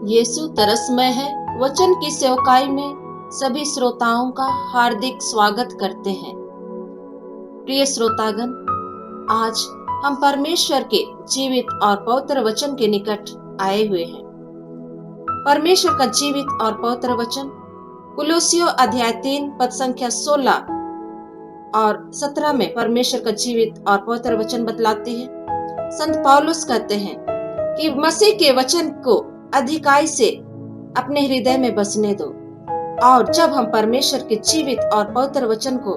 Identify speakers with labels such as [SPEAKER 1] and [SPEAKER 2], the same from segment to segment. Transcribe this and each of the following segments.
[SPEAKER 1] यीशु तरसमय है वचन की सेवकाई में सभी श्रोताओं का हार्दिक स्वागत करते हैं। प्रिय श्रोतागण, आज हम परमेश्वर के जीवित और पवित्र वचन के निकट आए हुए हैं। परमेश्वर का जीवित और पवित्र वचन कुलोसियों अध्याय 3 पद संख्या 16 और 17 में परमेश्वर का जीवित और पवित्र वचन बतलाते हैं। संत पौलुस कहते हैं कि मसीह के वचन को अधिकाई से अपने हृदय में बसने दो। और जब हम परमेश्वर के जीवित और पवित्र वचन को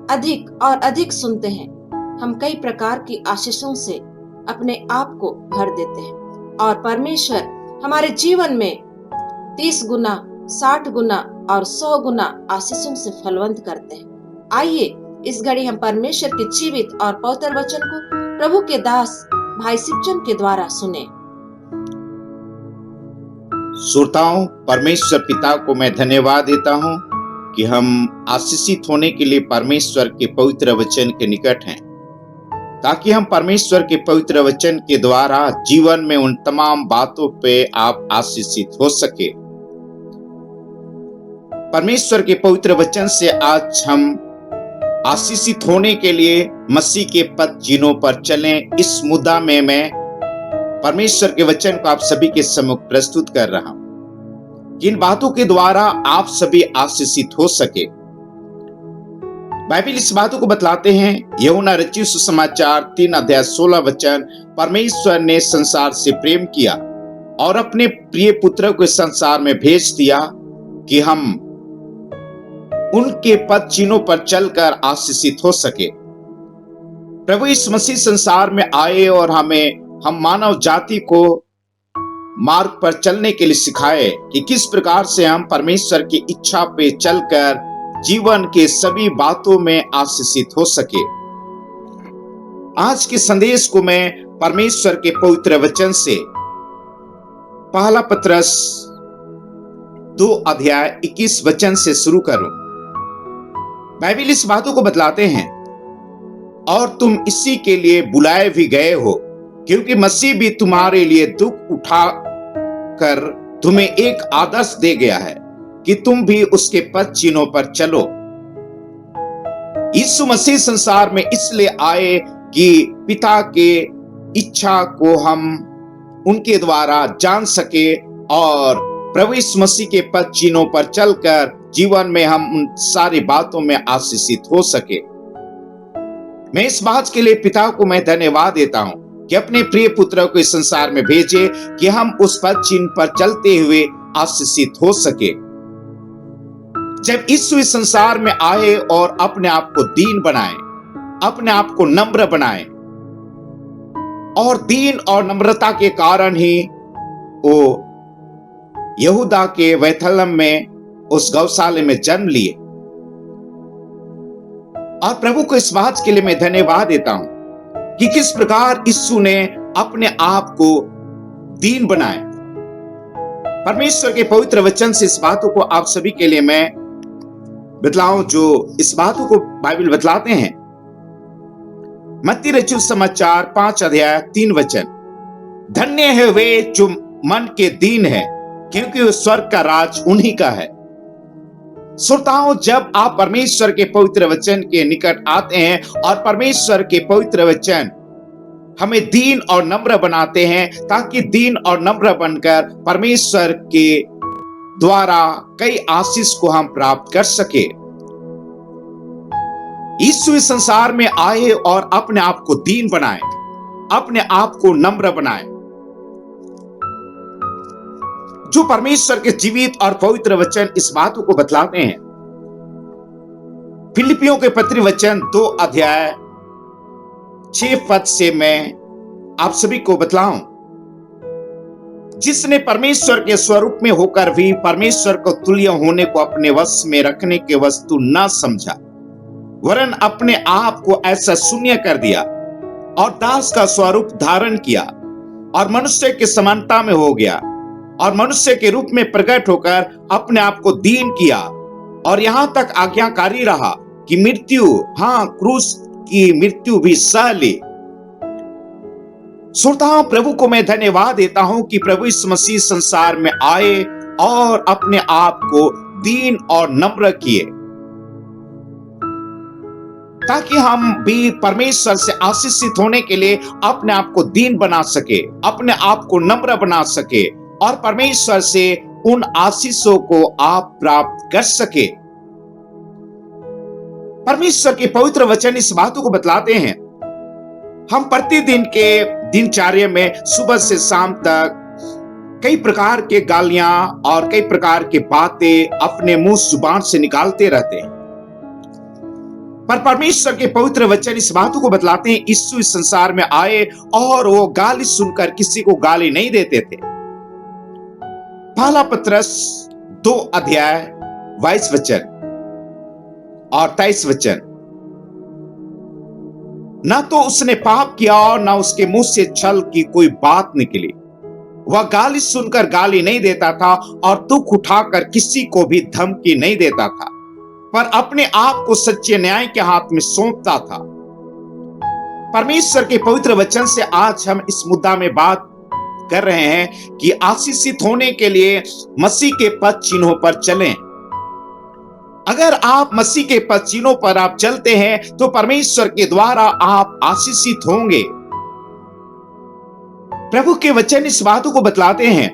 [SPEAKER 1] अधिक और अधिक सुनते हैं, हम कई प्रकार की आशीषों से अपने आप को भर देते हैं और परमेश्वर हमारे जीवन में 30 गुना, 60 गुना और 100 गुना आशीषों से फलवंत करते हैं। आइए इस घड़ी हम परमेश्वर के जीवित और पवित्र वचन को प्रभु के दास भाई शिवचंद के द्वारा सुने।
[SPEAKER 2] श्रोताओं, परमेश्वर पिता को मैं धन्यवाद देता हूं कि हम आशीषित होने के लिए परमेश्वर के पवित्र वचन के निकट हैं, ताकि हम परमेश्वर के पवित्र वचन के द्वारा जीवन में उन तमाम बातों पे आप आशीषित हो सके। परमेश्वर के पवित्र वचन से आज हम आशीषित होने के लिए मसीह के पद चिन्हों पर चलें। इस मुद्दा में मैं परमेश्वर के वचन को आप सभी के सम्मुख प्रस्तुत कर रहा हूं, जिन बातों के द्वारा आप सभी आशीषित हो सके। बाइबल इस बातों को बतलाते हैं, यूहन्ना रचित सुसमाचार 3 अध्याय 16 वचन, परमेश्वर ने संसार से प्रेम किया और अपने प्रिय पुत्र को संसार में भेज दिया कि हम उनके पद चिन्हों पर चलकर आशीषित हो सके। प्रभु यीशु मसीह संसार में आए और हम मानव जाति को मार्ग पर चलने के लिए सिखाए कि किस प्रकार से हम परमेश्वर की इच्छा पे चलकर जीवन के सभी बातों में आशीषित हो सके। आज के संदेश को मैं परमेश्वर के पवित्र वचन से पहला पत्रस 2 अध्याय 21 वचन से शुरू करूं। बाइबल इस बातों को बतलाते हैं, और तुम इसी के लिए बुलाए भी गए हो, क्योंकि मसीह भी तुम्हारे लिए दुख उठा कर तुम्हें एक आदर्श दे गया है कि तुम भी उसके पद चिन्हों पर चलो। यीशु मसीह संसार में इसलिए आए कि पिता के इच्छा को हम उनके द्वारा जान सके और प्रभु यीशु मसीह के पद चिन्हों पर चलकर जीवन में हम उन सारी बातों में आशीषित हो सके। मैं इस बात के लिए पिता को मैं धन्यवाद देता हूं कि अपने प्रिय पुत्र को इस संसार में भेजे कि हम उस पद चिन्ह पर चलते हुए आशीषित हो सके। जब यीशु इस संसार में आए और अपने आप को दीन बनाए, अपने आप को नम्र बनाए, और दीन और नम्रता के कारण ही वो यहूदा के बैतलहम में उस गौशाले में जन्म लिए। और प्रभु को इस बात के लिए मैं धन्यवाद देता हूं कि किस प्रकार यीशु ने अपने आप को दीन बनाया। परमेश्वर के पवित्र वचन से इस बातों को आप सभी के लिए मैं बतलाऊं, जो इस बातों को बाइबल बतलाते हैं। मत्ती रचित समाचार 5 अध्याय 3 वचन, धन्य है वे जो मन के दीन है, क्योंकि वो स्वर्ग का राज उन्हीं का है। श्रोताओं, जब आप परमेश्वर के पवित्र वचन के निकट आते हैं और परमेश्वर के पवित्र वचन हमें दीन और नम्र बनाते हैं, ताकि दीन और नम्र बनकर परमेश्वर के द्वारा कई आशीष को हम प्राप्त कर सके। यीशु इस संसार में आए और अपने आप को दीन बनाए, अपने आप को नम्र बनाए। जो परमेश्वर के जीवित और पवित्र वचन इस बातों को बतलाते हैं। फिलिपियों के पत्री वचन 2 अध्याय 6 पद से मैं आप सभी को बतलाऊं, जिसने परमेश्वर के स्वरूप में होकर भी परमेश्वर को तुल्य होने को अपने वश में रखने के वस्तु न समझा, वरन अपने आप को ऐसा शून्य कर दिया और दास का स्वरूप धारण किया और मनुष्य के समानता में हो गया, और मनुष्य के रूप में प्रकट होकर अपने आप को दीन किया और यहां तक आज्ञाकारी रहा कि मृत्यु, क्रूस की मृत्यु भी सह ली। श्रोताओं, प्रभु को मैं धन्यवाद देता हूं कि प्रभु यीशु मसीह संसार में आए और अपने आप को दीन और नम्र किए, ताकि हम भी परमेश्वर से आशीषित होने के लिए अपने आप को दीन बना सके, अपने आप को नम्र बना सके और परमेश्वर से उन आशीषों को आप प्राप्त कर सके। परमेश्वर के पवित्र वचन इस बातों को बतलाते हैं। हम प्रतिदिन के दिनचर्या में सुबह से शाम तक कई प्रकार के गालियां और कई प्रकार की बातें अपने मुंह जुबान से निकालते रहते हैं, पर परमेश्वर के पवित्र वचन इस बातों को बतलाते हैं, यीशु इस संसार में आए और वो गाली सुनकर किसी को गाली नहीं देते थे। पहला पत्रस 2 अध्याय 22 वचन और 23 वचन। न तो उसने पाप किया और न उसके मुंह से छल की कोई बात निकली। वह गाली सुनकर गाली नहीं देता था और दुख उठाकर किसी को भी धमकी नहीं देता था, पर अपने आप को सच्चे न्याय के हाथ में सौंपता था। परमेश्वर के पवित्र वचन से आज हम इस मुद्दा में बात कर रहे हैं कि आशीषित होने के लिए मसीह के पद चिन्हों पर चलें। अगर आप मसीह के पद चिन्हों पर आप चलते हैं तो परमेश्वर के द्वारा आप आशीषित होंगे। प्रभु के वचन इस बातों को बतलाते हैं।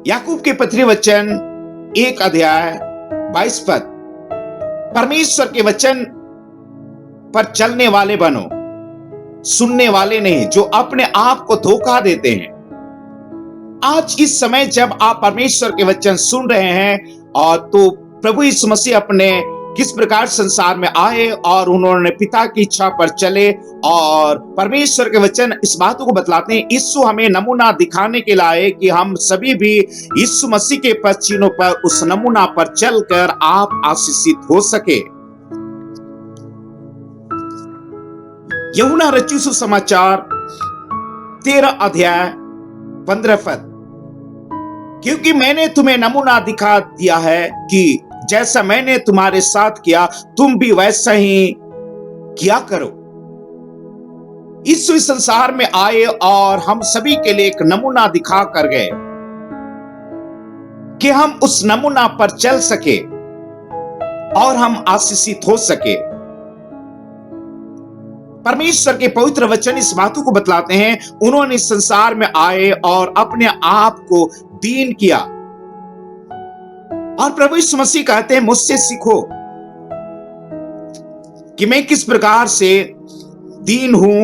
[SPEAKER 2] याकूब के पत्री वचन 1 अध्याय 22 पद, परमेश्वर के वचन पर चलने वाले बनो, सुनने वाले नहीं जो अपने आप को धोखा देते हैं। आज इस समय जब आप परमेश्वर के वचन सुन रहे हैं और तो प्रभु यीशु मसीह अपने किस प्रकार संसार में आए और उन्होंने पिता की इच्छा पर चले, और परमेश्वर के वचन इस बातों को बतलाते हैं। यीशु हमें नमूना दिखाने के लिए आए कि हम सभी भी यीशु मसीह के पद चिन्हों पर उस नमूना पर चलकर आप आशीषित हो सके। यूहन्ना रचित सुसमाचार 13 अध्याय 15 पद, क्योंकि मैंने तुम्हें नमूना दिखा दिया है कि जैसा मैंने तुम्हारे साथ किया तुम भी वैसा ही किया करो। यीशु इस संसार में आए और हम सभी के लिए एक नमूना दिखा कर गए कि हम उस नमूना पर चल सके और हम आशीषित हो सके। परमेश्वर के पवित्र वचन इस बातों को बतलाते हैं, उन्होंने इस संसार में आए और अपने आप को दीन किया, और प्रभु यीशु मसीह कहते हैं मुझसे सीखो कि मैं किस प्रकार से दीन हूं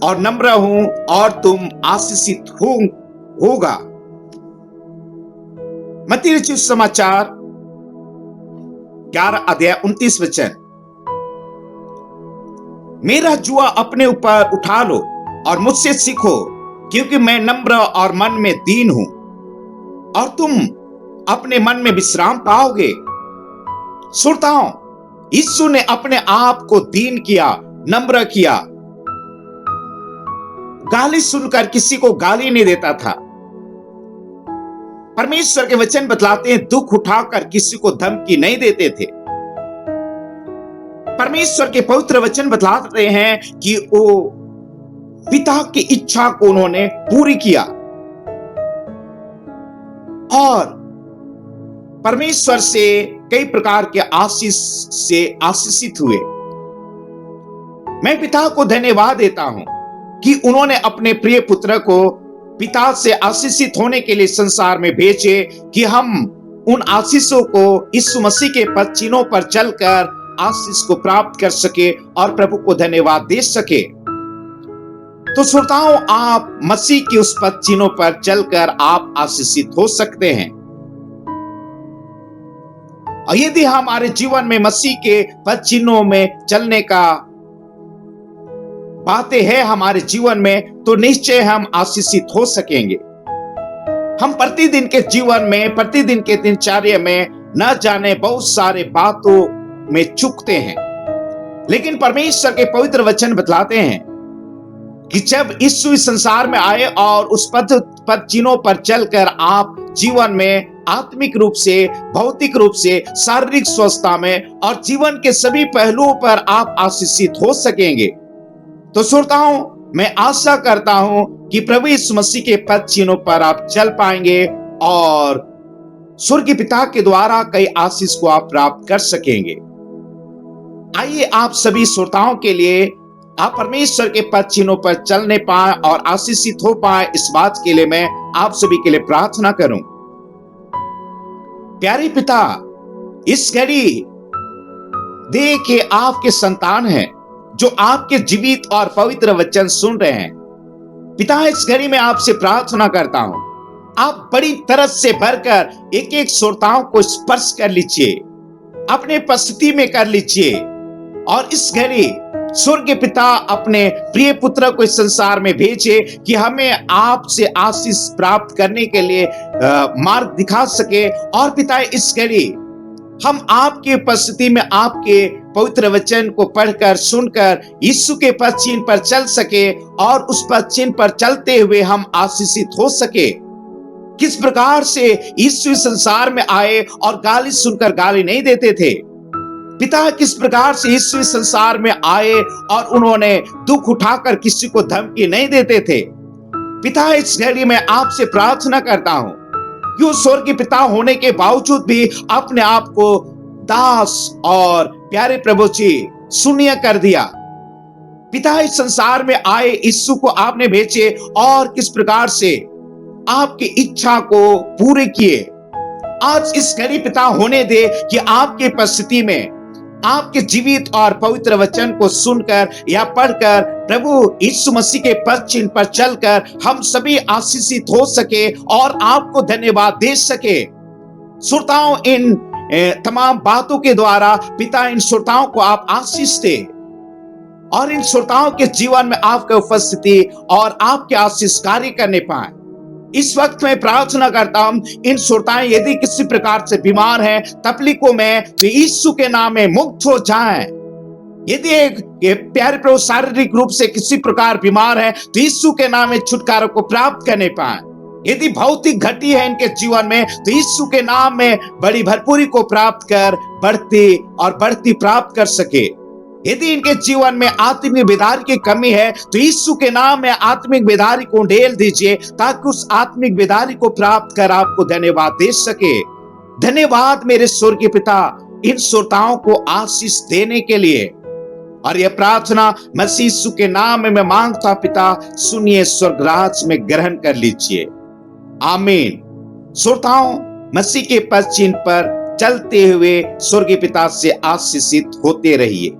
[SPEAKER 2] और नम्र हूं और तुम आशीषित होगा। मत्ती रचित समाचार 11 अध्याय 29 वचन, मेरा जुआ अपने ऊपर उठा लो और मुझसे सीखो, क्योंकि मैं नम्र और मन में दीन हूं, और तुम अपने मन में विश्राम पाओगे। श्रोताओं, यीशु ने अपने आप को दीन किया, नम्र किया, गाली सुनकर किसी को गाली नहीं देता था। परमेश्वर के वचन बतलाते हैं दुख उठाकर किसी को धमकी नहीं देते थे। परमेश्वर के पवित्र वचन बतलाते हैं कि वो पिता की इच्छा को उन्होंने पूरी किया और परमेश्वर से कई प्रकार के आशीष से आशीषित हुए। मैं पिता को धन्यवाद देता हूं कि उन्होंने अपने प्रिय पुत्र को पिता से आशीषित होने के लिए संसार में भेजे कि हम उन आशीषों को यीशु मसीह के पद चिन्हों पर चलकर आशीष को प्राप्त कर सके और प्रभु को धन्यवाद दे सके। तो श्रोताओं, आप मसीह के उस पद चिन्हों पर चलकर आप आशीषित हो सकते हैं। और यदि हमारे जीवन में मसीह के पद चिन्हों में चलने का बातें हैं हमारे जीवन में, तो निश्चय हम आशीषित हो सकेंगे। हम प्रतिदिन के जीवन में, प्रतिदिन के दिनचर्या में न जाने बहुत सारे बातों में चूकते हैं, लेकिन परमेश्वर के पवित्र वचन बतलाते हैं कि जब यीशु इस संसार में आए और उस पद चिन्हों पर चलकर आप जीवन में आत्मिक रूप से, भौतिक रूप से, शारीरिक स्वस्थता में और जीवन के सभी पहलुओं पर आप आशीषित हो सकेंगे। तो श्रोताओं, मैं आशा करता हूं कि प्रभु यीशु मसीह के पद चिन्हों पर आप चल पाएंगे और स्वर्गीय पिता के द्वारा कई आशीष को आप प्राप्त कर सकेंगे। आइए आप सभी श्रोताओं के लिए आप परमेश्वर के पद चिन्हों पर चलने पाए और आशीषित हो पाए, इस बात के लिए मैं आप सभी के लिए प्रार्थना करूं। प्यारे पिता, इस घड़ी देखिए आपके संतान हैं जो आपके जीवित और पवित्र वचन सुन रहे हैं। पिता, इस घड़ी में आपसे प्रार्थना करता हूं, आप बड़ी तरस से भरकर एक एक श्रोताओं को स्पर्श कर लीजिए, अपने उपस्थिति में कर लीजिए। और इस घड़ी स्वर्गीय पिता अपने प्रिय पुत्र को इस संसार में भेजे कि हमें आपसे आशीष प्राप्त करने के लिए मार्ग दिखा सके। और पिता, इस घड़ी हम आपकी उपस्थिति में आपके पवित्र वचन को पढ़कर सुनकर यीशु के पद चिन्ह पर चल सके और उस पद चिन्ह पर चलते हुए हम आशीषित हो सके। किस प्रकार से यीशु संसार में आए और गाली सुनकर गाली नहीं देते थे। पिता, किस प्रकार से यीशु संसार में आए और उन्होंने दुख उठाकर किसी को धमकी नहीं देते थे। पिता, इस घड़ी में आपसे प्रार्थना करता हूं, क्यों स्वर्गीय पिता होने के बावजूद भी अपने आप को दास और प्यारे प्रभु जी शून्य कर दिया। पिता, इस संसार में आए यीशु को आपने भेजे और किस प्रकार से आपकी इच्छा को पूरे किए। आज इस घड़ी पिता होने दे कि आपकी उपस्थिति में आपके जीवित और पवित्र वचन को सुनकर या पढ़कर प्रभु यीशु मसीह के पद चिन्ह पर चलकर हम सभी आशीषित हो सके और आपको धन्यवाद दे सके। श्रोताओं, इन तमाम बातों के द्वारा पिता इन श्रोताओं को आप आशीष दे और इन श्रोताओं के जीवन में आपकी उपस्थिति और आपके आशीष कार्य करने पाए। इस वक्त मैं प्रार्थना करता हूं, इन श्रोताएं यदि किसी प्रकार से बीमार हैं तकलीफों में, तो यीशु के नाम में मुक्त हो जाएं। यदि एक प्यारे प्रभु शारीरिक रूप से किसी प्रकार बीमार है तो यीशु के नाम में छुटकारा को प्राप्त करने पाए। यदि भौतिक घटी है इनके जीवन में तो यीशु के नाम में बड़ी भरपूरी को प्राप्त कर बढ़ती और बढ़ती प्राप्त कर सके। यदि इनके जीवन में आत्मिक बेदारी की कमी है तो यीशु के नाम में आत्मिक बेदारी को ढेल दीजिए ताकि उस आत्मिक बेदारी को प्राप्त कर आपको धन्यवाद दे सके। धन्यवाद मेरे स्वर्गीय पिता, इन श्रोताओं को आशीष देने के लिए। और यह प्रार्थना मसीह यीशु के नाम में मैं मांगता पिता, सुनिए, स्वर्ग राज में ग्रहण कर लीजिए। आमीन। श्रोताओं, मसीह के पद चिन्ह पर चलते हुए स्वर्गीय पिता से आशीषित होते रहिए।